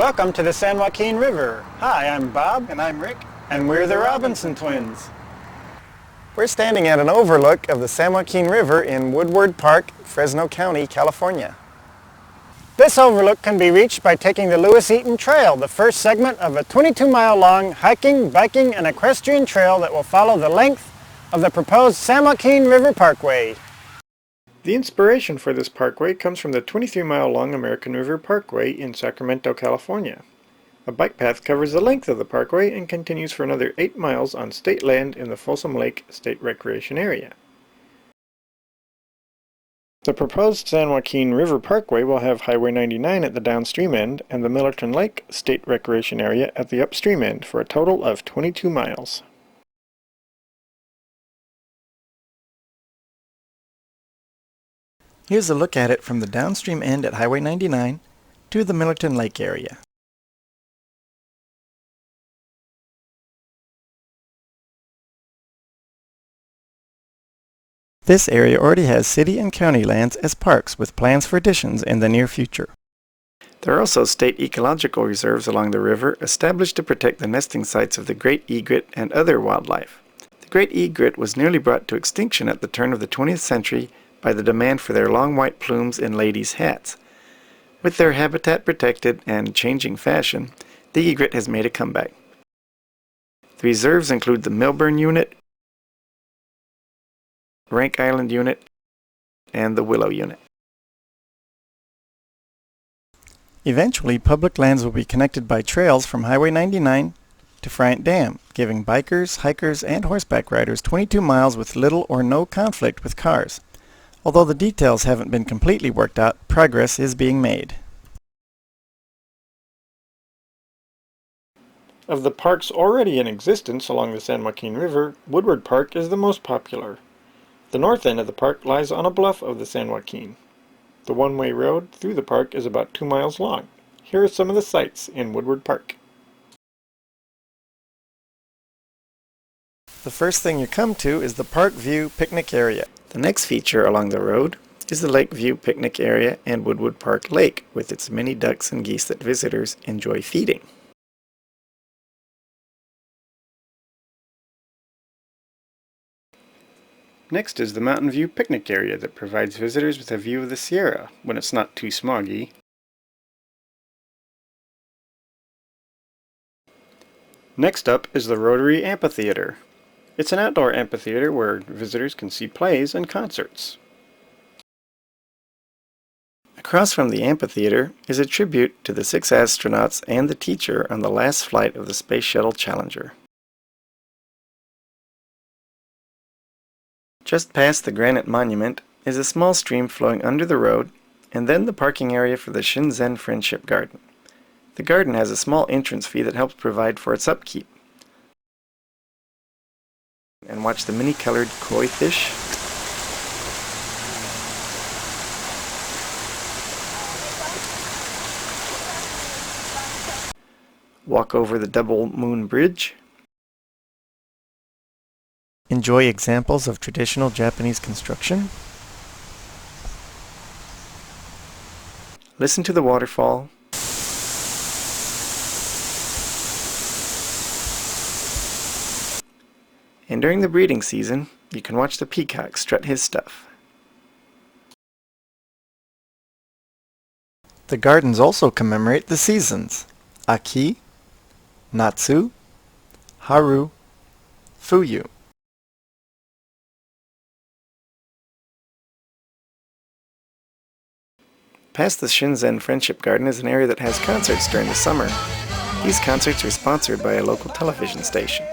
Welcome to the San Joaquin River. Hi, I'm Bob. And I'm Rick. And we're the Robinson twins. We're standing at an overlook of the San Joaquin River in Woodward Park, Fresno County, California. This overlook can be reached by taking the Lewis-Eaton Trail, the first segment of a 22-mile-long hiking, biking, and equestrian trail that will follow the length of the proposed San Joaquin River Parkway. The inspiration for this parkway comes from the 23-mile-long American River Parkway in Sacramento, California. A bike path covers the length of the parkway and continues for another 8 miles on state land in the Folsom Lake State Recreation Area. The proposed San Joaquin River Parkway will have Highway 99 at the downstream end and the Millerton Lake State Recreation Area at the upstream end for a total of 22 miles. Here's a look at it from the downstream end at Highway 99 to the Millerton Lake area. This area already has city and county lands as parks with plans for additions in the near future. There are also state ecological reserves along the river established to protect the nesting sites of the great egret and other wildlife. The great egret was nearly brought to extinction at the turn of the 20th century by the demand for their long white plumes in ladies' hats. With their habitat protected and changing fashion, the egret has made a comeback. The reserves include the Milburn Unit, Rank Island Unit, and the Willow Unit. Eventually, public lands will be connected by trails from Highway 99 to Friant Dam, giving bikers, hikers, and horseback riders 22 miles with little or no conflict with cars. Although the details haven't been completely worked out, progress is being made. Of the parks already in existence along the San Joaquin River, Woodward Park is the most popular. The north end of the park lies on a bluff of the San Joaquin. The one-way road through the park is about 2 miles long. Here are some of the sights in Woodward Park. The first thing you come to is the Park View picnic area. The next feature along the road is the Lakeview Picnic Area and Woodward Park Lake with its many ducks and geese that visitors enjoy feeding. Next is the Mountain View Picnic Area that provides visitors with a view of the Sierra when it's not too smoggy. Next up is the Rotary Amphitheater. It's an outdoor amphitheater where visitors can see plays and concerts. Across from the amphitheater is a tribute to the 6 astronauts and the teacher on the last flight of the Space Shuttle Challenger. Just past the granite monument is a small stream flowing under the road, and then the parking area for the Shinzen Friendship Garden. The garden has a small entrance fee that helps provide for its upkeep. And watch the many-colored koi fish. Walk over the Double Moon Bridge. Enjoy examples of traditional Japanese construction. Listen to the waterfall. And during the breeding season, you can watch the peacock strut his stuff. The gardens also commemorate the seasons: Aki, Natsu, Haru, Fuyu. Past the Shinzen Friendship Garden is an area that has concerts during the summer. These concerts are sponsored by a local television station.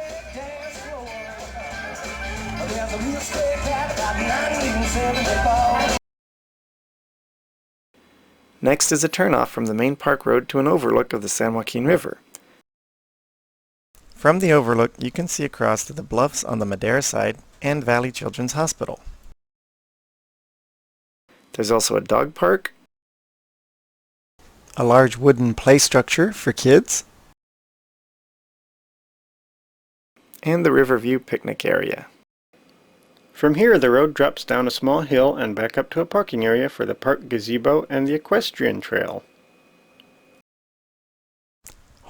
Next is a turnoff from the main park road to an overlook of the San Joaquin River. From the overlook, you can see across to the bluffs on the Madera side and Valley Children's Hospital. There's also a dog park, a large wooden play structure for kids, and the Riverview picnic area. From here, the road drops down a small hill and back up to a parking area for the park gazebo and the Equestrian Trail.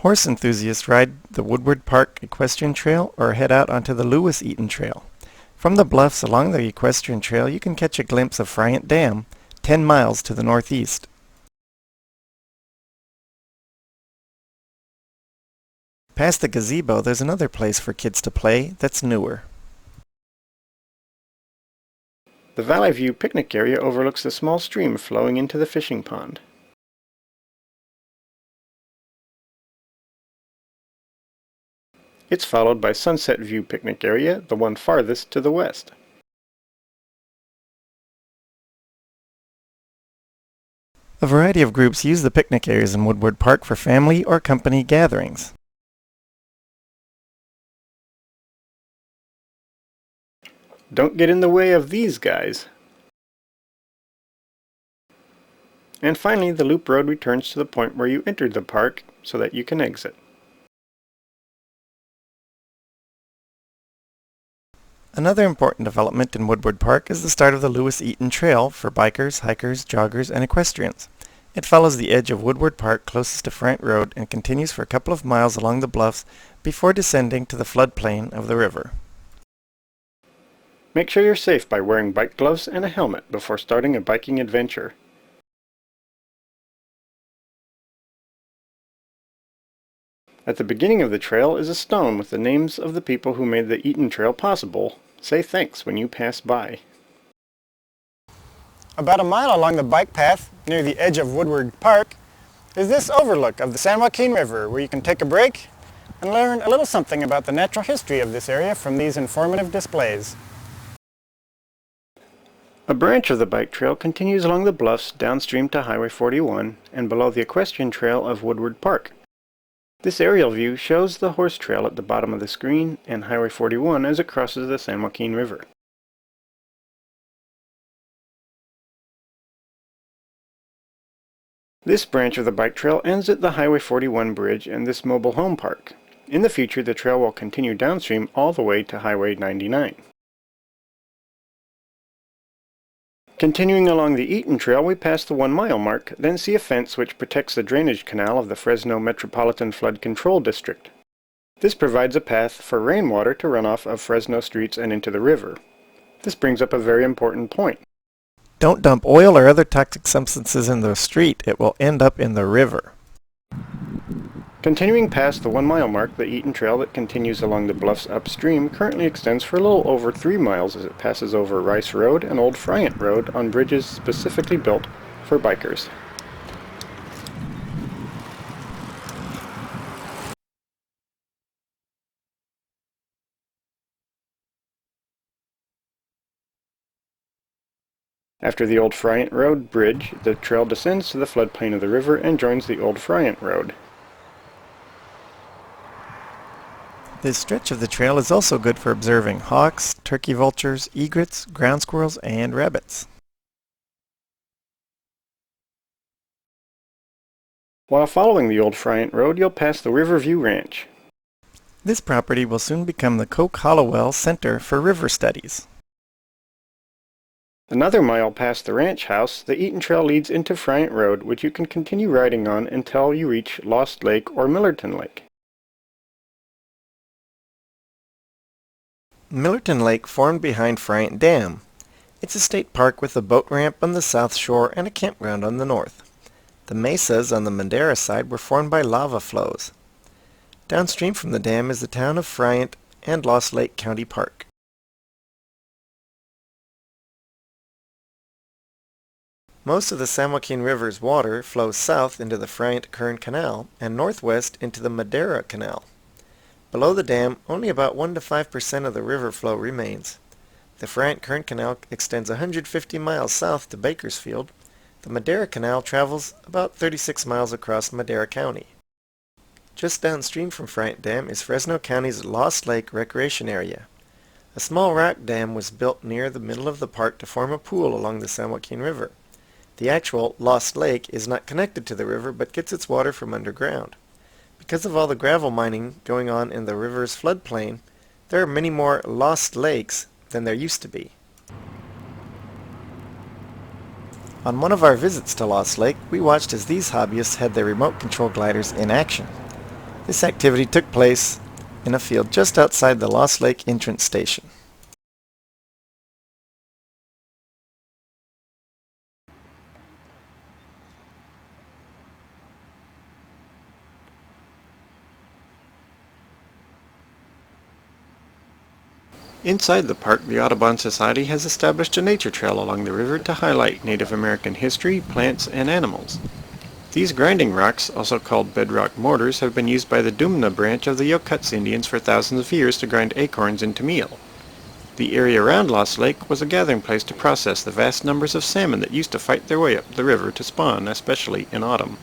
Horse enthusiasts ride the Woodward Park Equestrian Trail or head out onto the Lewis-Eaton Trail. From the bluffs along the Equestrian Trail, you can catch a glimpse of Friant Dam, 10 miles to the northeast. Past the gazebo, there's another place for kids to play that's newer. The Valley View picnic area overlooks the small stream flowing into the fishing pond. It's followed by Sunset View picnic area, the one farthest to the west. A variety of groups use the picnic areas in Woodward Park for family or company gatherings. Don't get in the way of these guys. And finally, the loop road returns to the point where you entered the park so that you can exit. Another important development in Woodward Park is the start of the Lewis-Eaton Trail for bikers, hikers, joggers, and equestrians. It follows the edge of Woodward Park closest to Front Road and continues for a couple of miles along the bluffs before descending to the floodplain of the river. Make sure you're safe by wearing bike gloves and a helmet before starting a biking adventure. At the beginning of the trail is a stone with the names of the people who made the Eaton Trail possible. Say thanks when you pass by. About a mile along the bike path near the edge of Woodward Park is this overlook of the San Joaquin River where you can take a break and learn a little something about the natural history of this area from these informative displays. A branch of the bike trail continues along the bluffs downstream to Highway 41 and below the Equestrian Trail of Woodward Park. This aerial view shows the horse trail at the bottom of the screen and Highway 41 as it crosses the San Joaquin River. This branch of the bike trail ends at the Highway 41 bridge and this mobile home park. In the future, the trail will continue downstream all the way to Highway 99. Continuing along the Eaton Trail, we pass the 1 mile mark, then see a fence which protects the drainage canal of the Fresno Metropolitan Flood Control District. This provides a path for rainwater to run off of Fresno streets and into the river. This brings up a very important point. Don't dump oil or other toxic substances in the street. It will end up in the river. Continuing past the 1 mile mark, the Eaton Trail that continues along the bluffs upstream currently extends for a little over 3 miles as it passes over Rice Road and Old Friant Road on bridges specifically built for bikers. After the Old Friant Road bridge, the trail descends to the floodplain of the river and joins the Old Friant Road. This stretch of the trail is also good for observing hawks, turkey vultures, egrets, ground squirrels, and rabbits. While following the Old Friant Road, you'll pass the Riverview Ranch. This property will soon become the Koch-Hollowell Center for River Studies. Another mile past the ranch house, the Eaton Trail leads into Friant Road, which you can continue riding on until you reach Lost Lake or Millerton Lake. Millerton Lake formed behind Friant Dam. It's a state park with a boat ramp on the south shore and a campground on the north. The mesas on the Madera side were formed by lava flows. Downstream from the dam is the town of Friant and Lost Lake County Park. Most of the San Joaquin River's water flows south into the Friant-Kern Canal and northwest into the Madera Canal. Below the dam, only about 1 to 5% of the river flow remains. The Friant-Kern Canal extends 150 miles south to Bakersfield. The Madera Canal travels about 36 miles across Madera County. Just downstream from Friant Dam is Fresno County's Lost Lake Recreation Area. A small rock dam was built near the middle of the park to form a pool along the San Joaquin River. The actual Lost Lake is not connected to the river but gets its water from underground. Because of all the gravel mining going on in the river's floodplain, there are many more lost lakes than there used to be. On one of our visits to Lost Lake, we watched as these hobbyists had their remote control gliders in action. This activity took place in a field just outside the Lost Lake entrance station. Inside the park, the Audubon Society has established a nature trail along the river to highlight Native American history, plants, and animals. These grinding rocks, also called bedrock mortars, have been used by the Dumna branch of the Yokuts Indians for thousands of years to grind acorns into meal. The area around Lost Lake was a gathering place to process the vast numbers of salmon that used to fight their way up the river to spawn, especially in autumn.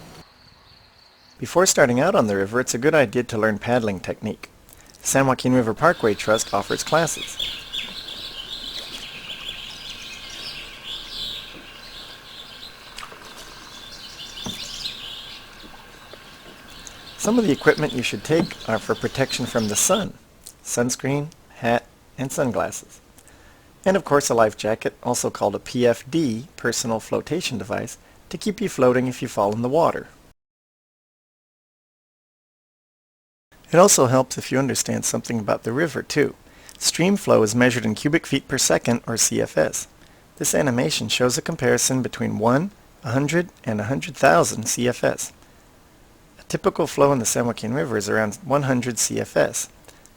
Before starting out on the river, it's a good idea to learn paddling technique. The San Joaquin River Parkway Trust offers classes. Some of the equipment you should take are for protection from the sun: sunscreen, hat, and sunglasses. And of course a life jacket, also called a PFD, personal flotation device, to keep you floating if you fall in the water. It also helps if you understand something about the river too. Stream flow is measured in cubic feet per second, or CFS. This animation shows a comparison between 1, 100, and 100,000 CFS. A typical flow in the San Joaquin River is around 100 CFS.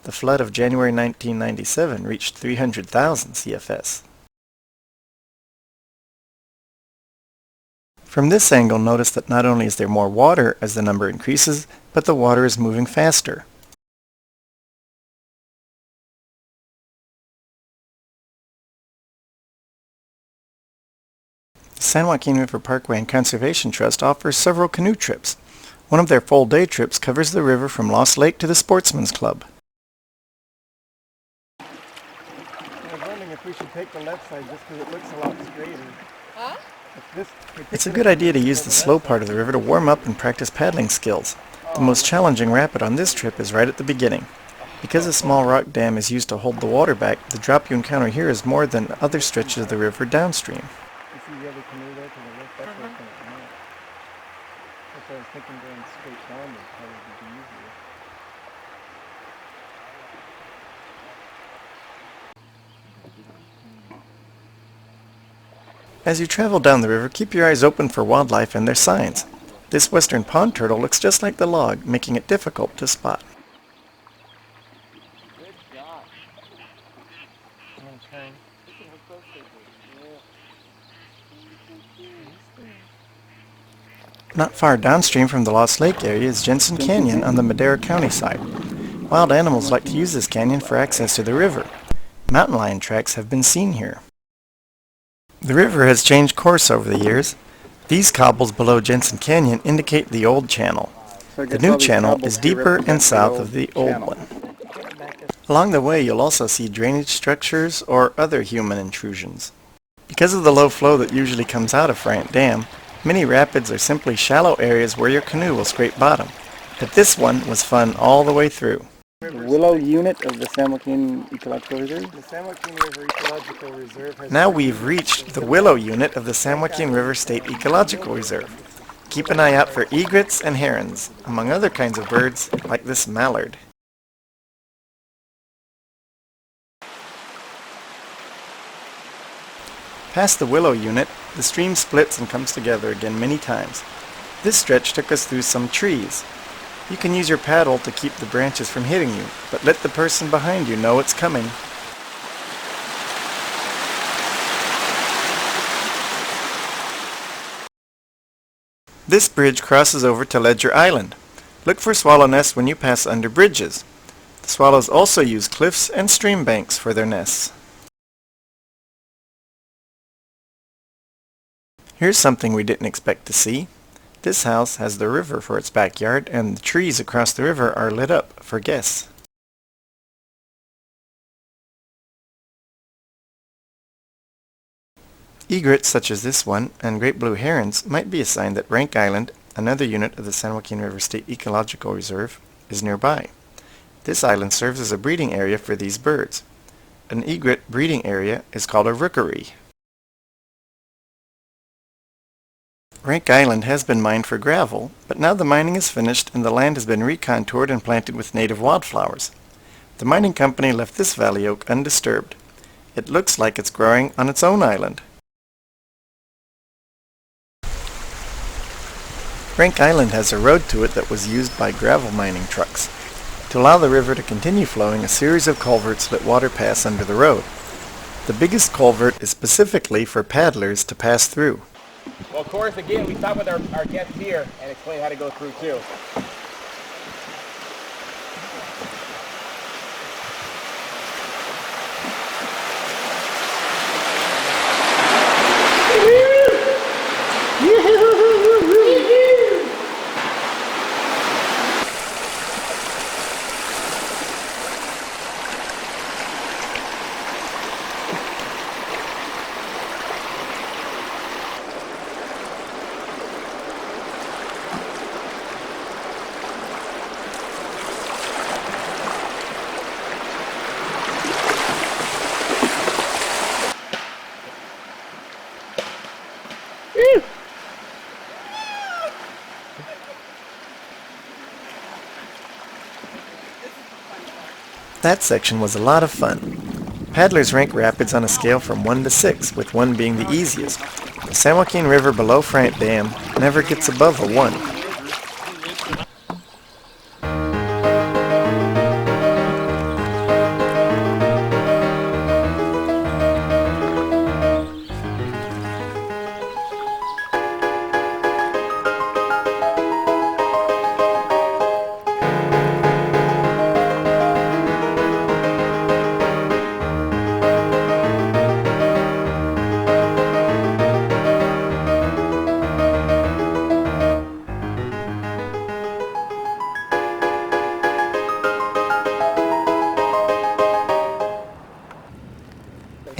The flood of January 1997 reached 300,000 CFS. From this angle, notice that not only is there more water as the number increases, but the water is moving faster. The San Joaquin River Parkway and Conservation Trust offers several canoe trips. One of their full-day trips covers the river from Lost Lake to the Sportsman's Club. I was wondering if we should take the left side just because it looks a lot straighter. Huh? It's a good idea to use the slow part of the river to warm up and practice paddling skills. The most challenging rapid on this trip is right at the beginning. Because a small rock dam is used to hold the water back, the drop you encounter here is more than other stretches of the river downstream. You see the other canoe there to the left? That's where it's going to come out. That's why I was thinking going straight down would probably be easier. As you travel down the river, keep your eyes open for wildlife and their signs. This western pond turtle looks just like the log, making it difficult to spot. Good job. Okay. Not far downstream from the Lost Lake area is Jensen Canyon on the Madera County side. Wild animals like to use this canyon for access to the river. Mountain lion tracks have been seen here. The river has changed course over the years. These cobbles below Jensen Canyon indicate the old channel. The new channel is deeper and south of the old one. Along the way you'll also see drainage structures or other human intrusions. Because of the low flow that usually comes out of Friant Dam, many rapids are simply shallow areas where your canoe will scrape bottom. But this one was fun all the way through. The Willow Unit of the San Joaquin Ecological Reserve. The San Joaquin River Ecological Reserve has... Now we've reached the Willow Unit of the San Joaquin River State Ecological Reserve. Keep an eye out for egrets and herons, among other kinds of birds like this mallard. Past the Willow Unit, the stream splits and comes together again many times. This stretch took us through some trees. You can use your paddle to keep the branches from hitting you, but let the person behind you know it's coming. This bridge crosses over to Ledger Island. Look for swallow nests when you pass under bridges. The swallows also use cliffs and stream banks for their nests. Here's something we didn't expect to see. This house has the river for its backyard, and the trees across the river are lit up for guests. Egrets such as this one and great blue herons might be a sign that Rank Island, another unit of the San Joaquin River State Ecological Reserve, is nearby. This island serves as a breeding area for these birds. An egret breeding area is called a rookery. Rank Island has been mined for gravel, but now the mining is finished and the land has been recontoured and planted with native wildflowers. The mining company left this valley oak undisturbed. It looks like it's growing on its own island. Rank Island has a road to it that was used by gravel mining trucks. To allow the river to continue flowing, a series of culverts let water pass under the road. The biggest culvert is specifically for paddlers to pass through. Well, of course, again, we stop with our guests here and explain how to go through too. That section was a lot of fun. Paddlers rank rapids on a scale from 1 to 6, with 1 being the easiest. The San Joaquin River below Frant Dam never gets above a 1.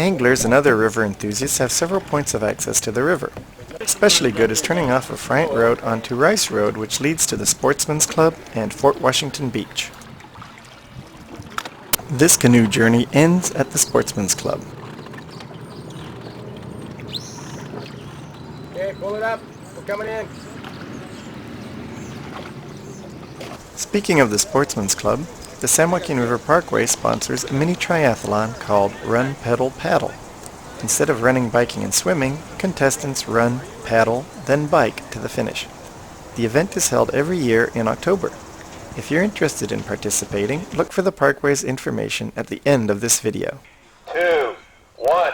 Anglers and other river enthusiasts have several points of access to the river. Especially good is turning off of Frant Road onto Rice Road, which leads to the Sportsman's Club and Fort Washington Beach. This canoe journey ends at the Sportsman's Club. Okay, pull it up. We're coming in. Speaking of the Sportsman's Club, the San Joaquin River Parkway sponsors a mini triathlon called Run, Pedal, Paddle. Instead of running, biking, and swimming, contestants run, paddle, then bike to the finish. The event is held every year in October. If you're interested in participating, look for the Parkway's information at the end of this video. 2, 1.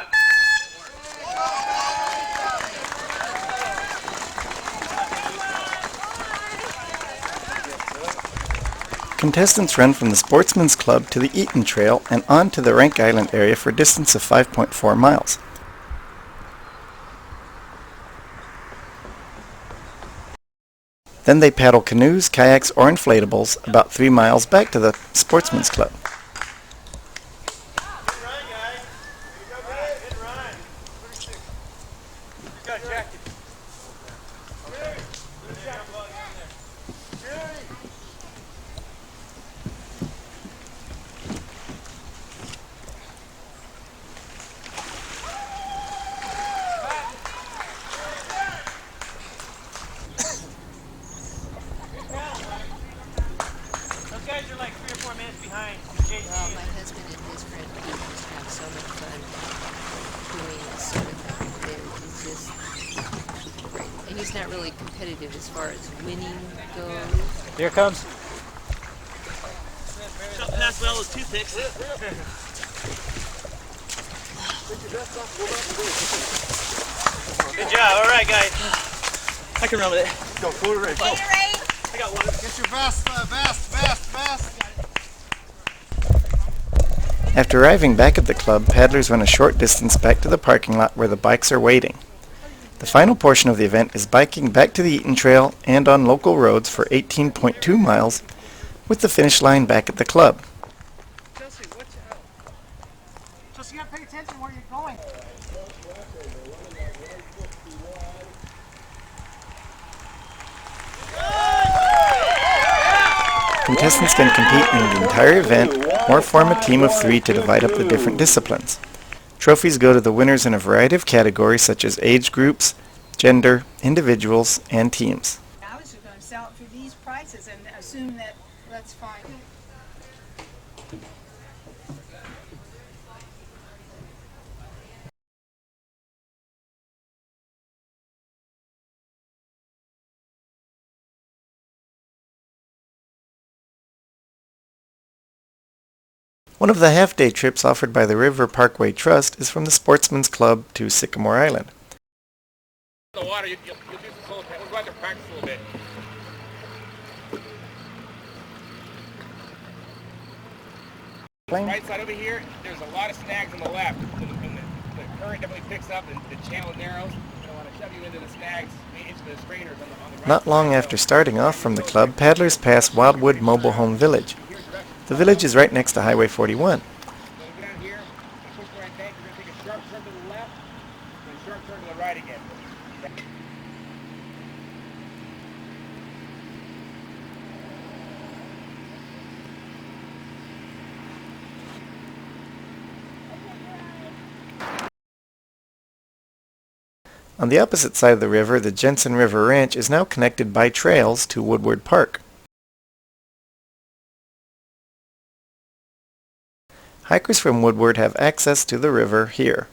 Contestants run from the Sportsman's Club to the Eaton Trail and on to the Rank Island area for a distance of 5.4 miles. Then they paddle canoes, kayaks, or inflatables about 3 miles back to the Sportsman's Club. Well, my husband and his friend Pete just have so much fun doing this sort of thing. It's just great. And he's not really competitive as far as winning goes. Here it comes. Shot past well with toothpicks. Good job. All right, guys. I can run with it. Go, pull it right. Go. I got one. Get your vest. After arriving back at the club, paddlers run a short distance back to the parking lot where the bikes are waiting. The final portion of the event is biking back to the Eaton Trail and on local roads for 18.2 miles, with the finish line back at the club. Chelsea, watch out. Chelsea, you gotta pay attention where you're going. Contestants can compete in the entire event or form a team of 3 to divide up the different disciplines. Trophies go to the winners in a variety of categories such as age groups, gender, individuals, and teams. I was just going to sell it for these prices and assume that that's fine. One of the half-day trips offered by the River Parkway Trust is from the Sportsman's Club to Sycamore Island. The water, you'll do some soul time. We'll go out there and practice a little bit. Right side over here, there's a lot of snags on the left. The current definitely picks up and the channel narrows. I don't want to shove you into the snags, into the strainers on the right. Not long after starting off from the club, paddlers pass Wildwood Mobile Home Village. The village is right next to Highway 41. So go down here, push the right bank, you're going to take a sharp turn to the left, and a sharp turn to the right again. On the opposite side of the river, the Jensen River Ranch is now connected by trails to Woodward Park. Hikers from Woodward have access to the river here.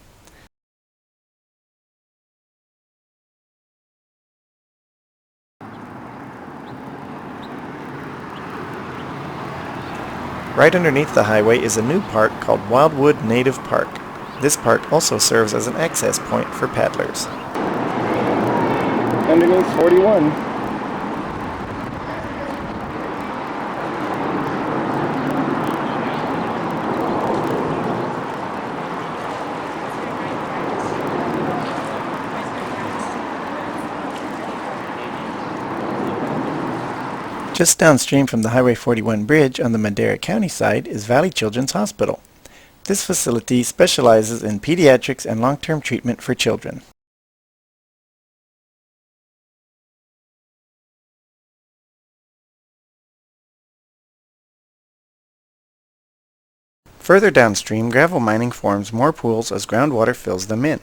Right underneath the highway is a new park called Wildwood Native Park. This park also serves as an access point for paddlers. Underneath 41. Just downstream from the Highway 41 bridge on the Madera County side is Valley Children's Hospital. This facility specializes in pediatrics and long-term treatment for children. Further downstream, gravel mining forms more pools as groundwater fills them in.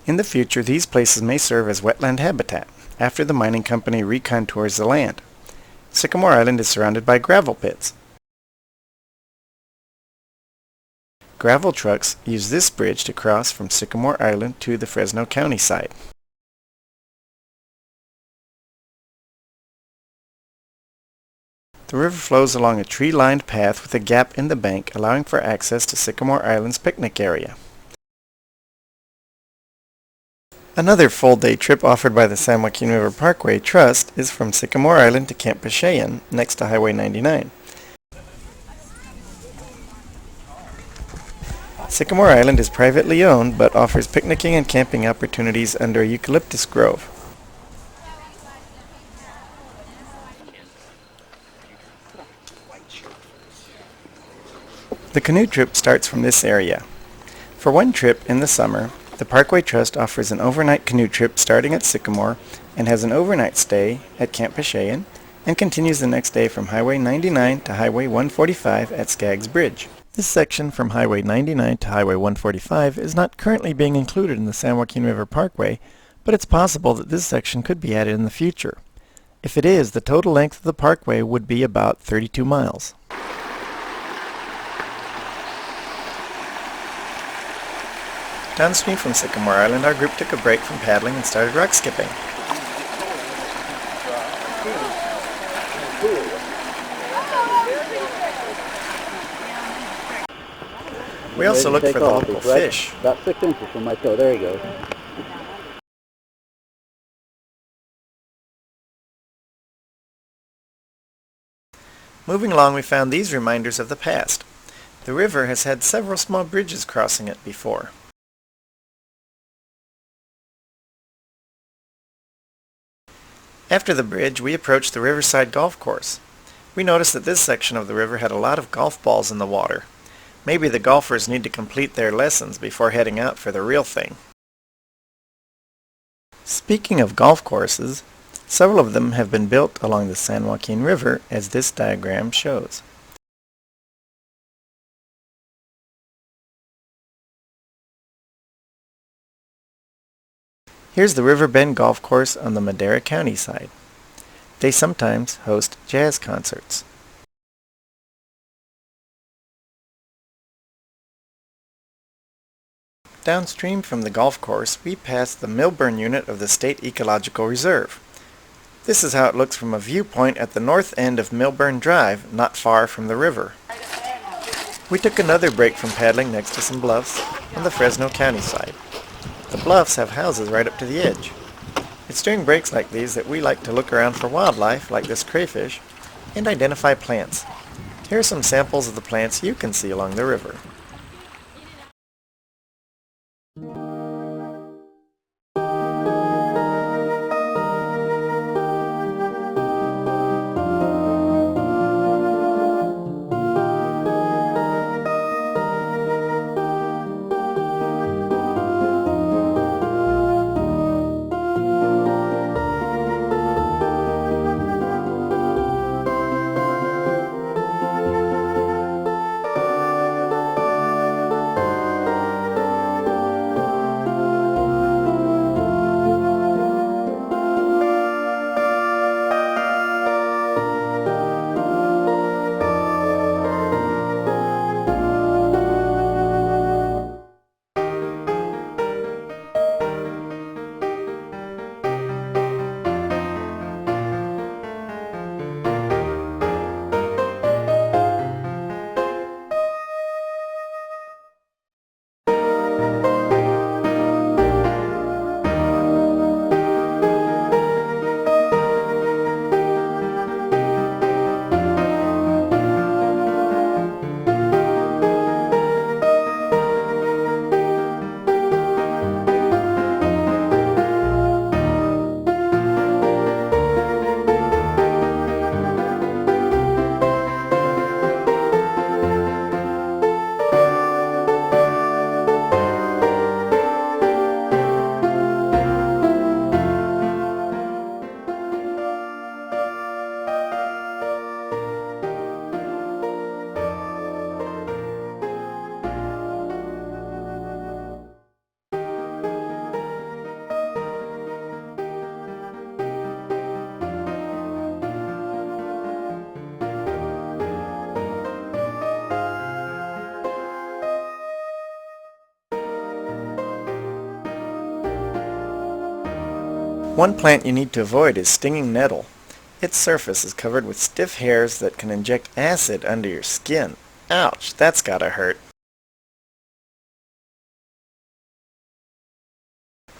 In the future, these places may serve as wetland habitat after the mining company recontours the land. Sycamore Island is surrounded by gravel pits. Gravel trucks use this bridge to cross from Sycamore Island to the Fresno County side. The river flows along a tree-lined path with a gap in the bank, allowing for access to Sycamore Island's picnic area. Another full-day trip offered by the San Joaquin River Parkway Trust is from Sycamore Island to Camp Pashayan, next to Highway 99. Sycamore Island is privately owned, but offers picnicking and camping opportunities under a eucalyptus grove. The canoe trip starts from this area. For one trip in the summer, the Parkway Trust offers an overnight canoe trip starting at Sycamore and has an overnight stay at Camp Pashayan and continues the next day from Highway 99 to Highway 145 at Skaggs Bridge. This section from Highway 99 to Highway 145 is not currently being included in the San Joaquin River Parkway, but it's possible that this section could be added in the future. If it is, the total length of the parkway would be about 32 miles. Downstream from Sycamore Island, our group took a break from paddling and started rock skipping. We also looked for the local fish. About 6 inches from my toe. There he goes. Moving along, we found these reminders of the past. The river has had several small bridges crossing it before. After the bridge, we approached the Riverside Golf Course. We noticed that this section of the river had a lot of golf balls in the water. Maybe the golfers need to complete their lessons before heading out for the real thing. Speaking of golf courses, several of them have been built along the San Joaquin River, as this diagram shows. Here's the River Bend Golf Course on the Madera County side. They sometimes host jazz concerts. Downstream from the golf course, we pass the Milburn unit of the State Ecological Reserve. This is how it looks from a viewpoint at the north end of Milburn Drive, not far from the river. We took another break from paddling next to some bluffs on the Fresno County side. The bluffs have houses right up to the edge. It's during breaks like these that we like to look around for wildlife like this crayfish and identify plants. Here are some samples of the plants you can see along the river. One plant you need to avoid is stinging nettle. Its surface is covered with stiff hairs that can inject acid under your skin. Ouch, that's gotta hurt.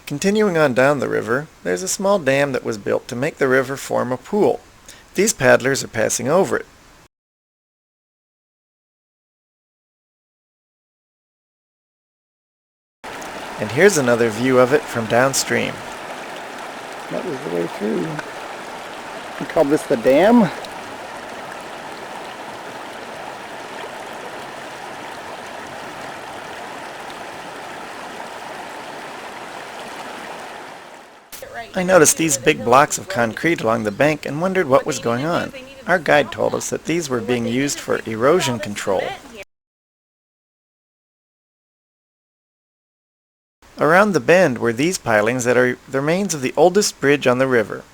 Continuing on down the river, there's a small dam that was built to make the river form a pool. These paddlers are passing over it. And here's another view of it from downstream. That was the way through. We call this the dam. I noticed these big blocks of concrete along the bank and wondered what was going on. Our guide told us that these were being used for erosion control. Around the bend were these pilings that are the remains of the oldest bridge on the river.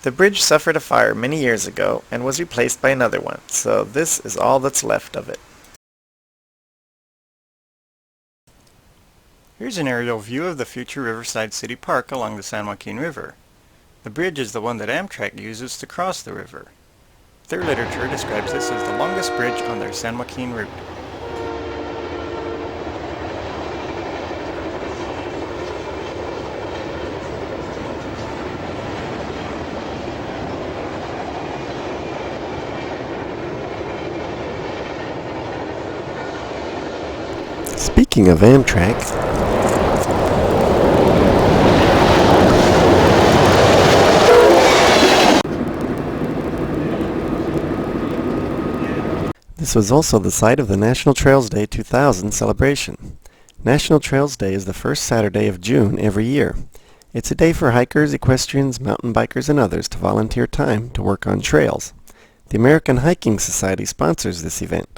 The bridge suffered a fire many years ago and was replaced by another one, so this is all that's left of it. Here's an aerial view of the future Riverside City Park along the San Joaquin River. The bridge is the one that Amtrak uses to cross the river. Their literature describes this as the longest bridge on their San Joaquin route. Speaking of Amtrak, this was also the site of the National Trails Day 2000 celebration. National Trails Day is the first Saturday of June every year. It's a day for hikers, equestrians, mountain bikers, and others to volunteer time to work on trails. The American Hiking Society sponsors this event.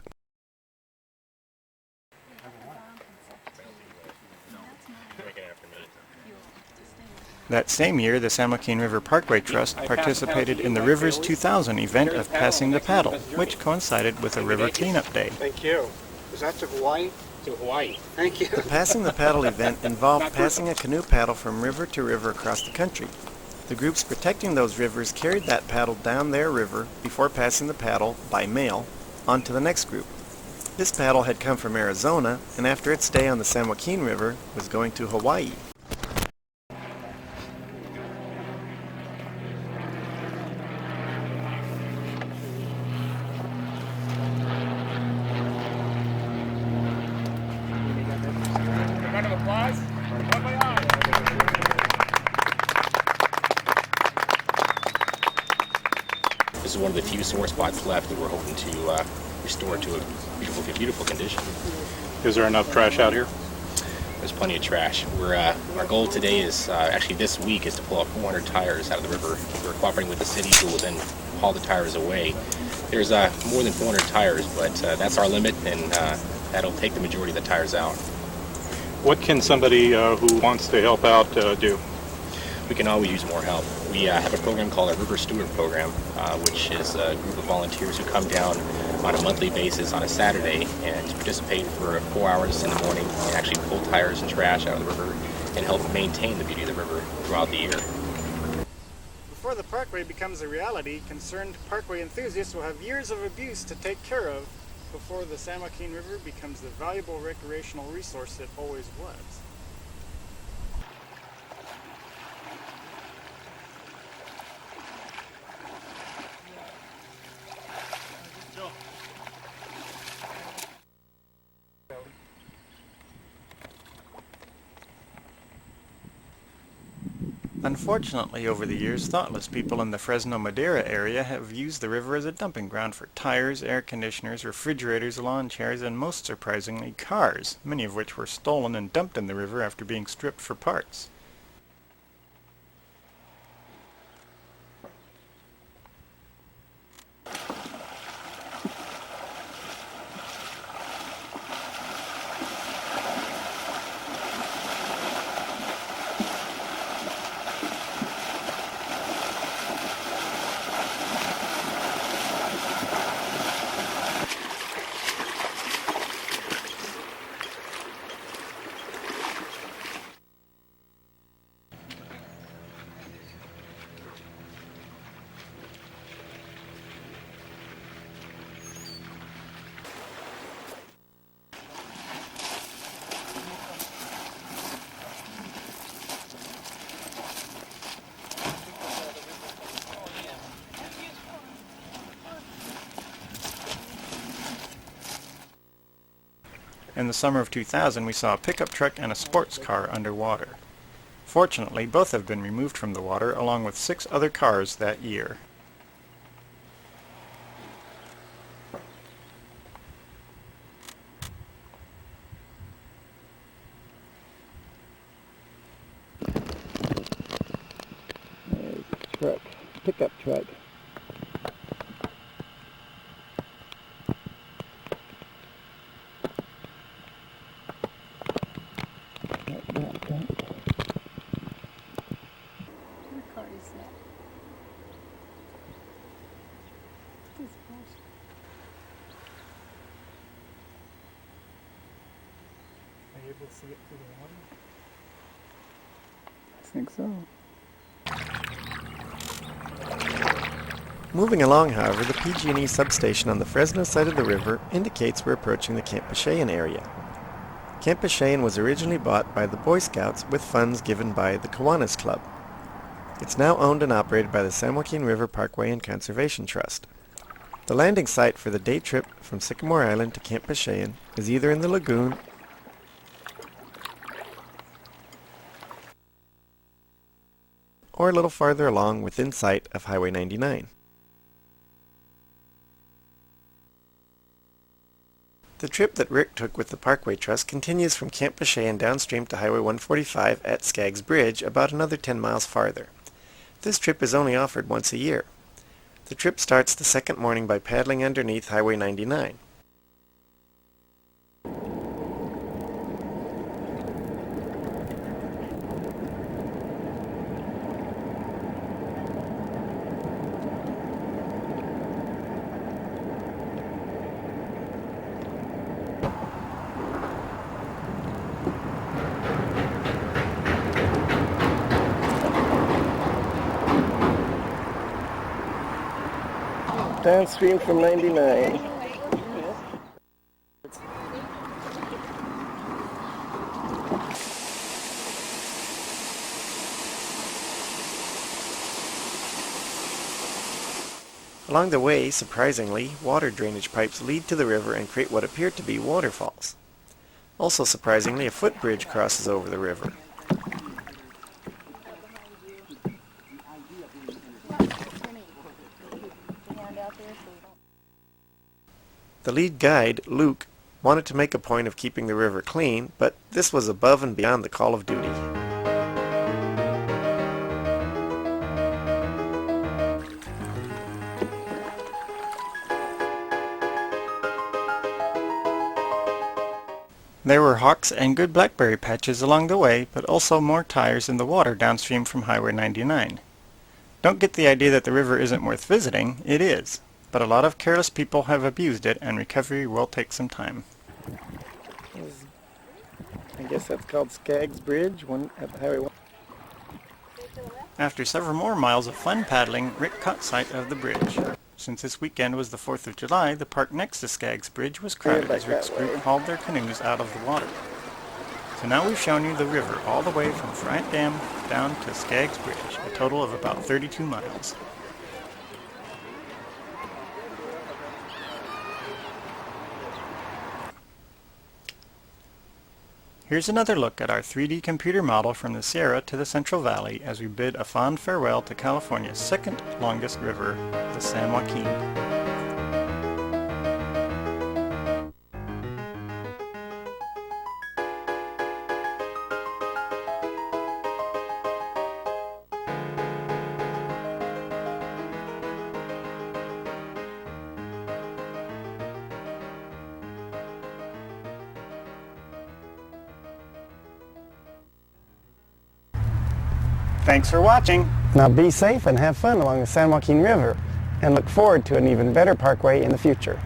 That same year, the San Joaquin River Parkway Trust participated in the Rivers 2000 event of Passing the Paddle, which coincided with a river cleanup day. Thank you. Is that to Hawaii? To Hawaii. Thank you. The Passing the Paddle event involved passing a canoe paddle from river to river across the country. The groups protecting those rivers carried that paddle down their river before passing the paddle, by mail, on to the next group. This paddle had come from Arizona, and after its stay on the San Joaquin River, was going to Hawaii. Round of applause. One by eye. This is one of the few sore spots left that we're hoping to restore to a beautiful condition. Is there enough trash out here? There's plenty of trash. Our goal today is, actually this week, is to pull out 400 tires out of the river. We're cooperating with the city, who will then haul the tires away. There's more than 400 tires, but that's our limit, and that'll take the majority of the tires out. What can somebody who wants to help out do? We can always use more help. We have a program called our River Steward Program, which is a group of volunteers who come down on a monthly basis on a Saturday and participate for 4 hours in the morning and actually pull tires and trash out of the river and help maintain the beauty of the river throughout the year. Before the parkway becomes a reality, concerned parkway enthusiasts will have years of abuse to take care of before the San Joaquin River becomes the valuable recreational resource it always was. Unfortunately, over the years, thoughtless people in the Fresno Madera area have used the river as a dumping ground for tires, air conditioners, refrigerators, lawn chairs, and most surprisingly, cars, many of which were stolen and dumped in the river after being stripped for parts. In the summer of 2000, we saw a pickup truck and a sports car underwater. Fortunately, both have been removed from the water, along with 6 other cars that year. There's a truck, pickup truck. Are you able to see it through the water? I think so. Moving along, however, the PG&E substation on the Fresno side of the river indicates we're approaching the Camp Pashayan area. Camp Pashayan was originally bought by the Boy Scouts with funds given by the Kiwanis Club. It's now owned and operated by the San Joaquin River Parkway and Conservation Trust. The landing site for the day trip from Sycamore Island to Camp Pashayan is either in the lagoon or a little farther along within sight of Highway 99. The trip that Rick took with the Parkway Trust continues from Camp Pashayan downstream to Highway 145 at Skaggs Bridge, about another 10 miles farther. This trip is only offered once a year. The trip starts the second morning by paddling underneath Highway 99. downstream from 99. Along the way, surprisingly, water drainage pipes lead to the river and create what appear to be waterfalls. Also surprisingly, a footbridge crosses over the river. The lead guide, Luke, wanted to make a point of keeping the river clean, but this was above and beyond the call of duty. There were hawks and good blackberry patches along the way, but also more tires in the water downstream from Highway 99. Don't get the idea that the river isn't worth visiting, it is, but a lot of careless people have abused it and recovery will take some time. I guess that's called Skaggs Bridge, one at Highway 1. After several more miles of fun paddling, Rick caught sight of the bridge. Since this weekend was the 4th of July, the park next to Skaggs Bridge was crowded as Rick's group hauled their canoes out of the water. So now we've shown you the river all the way from Bryant Dam down to Skaggs Bridge, a total of about 32 miles. Here's another look at our 3D computer model from the Sierra to the Central Valley as we bid a fond farewell to California's second longest river, the San Joaquin. Thanks for watching. Now be safe and have fun along the San Joaquin River, and look forward to an even better parkway in the future.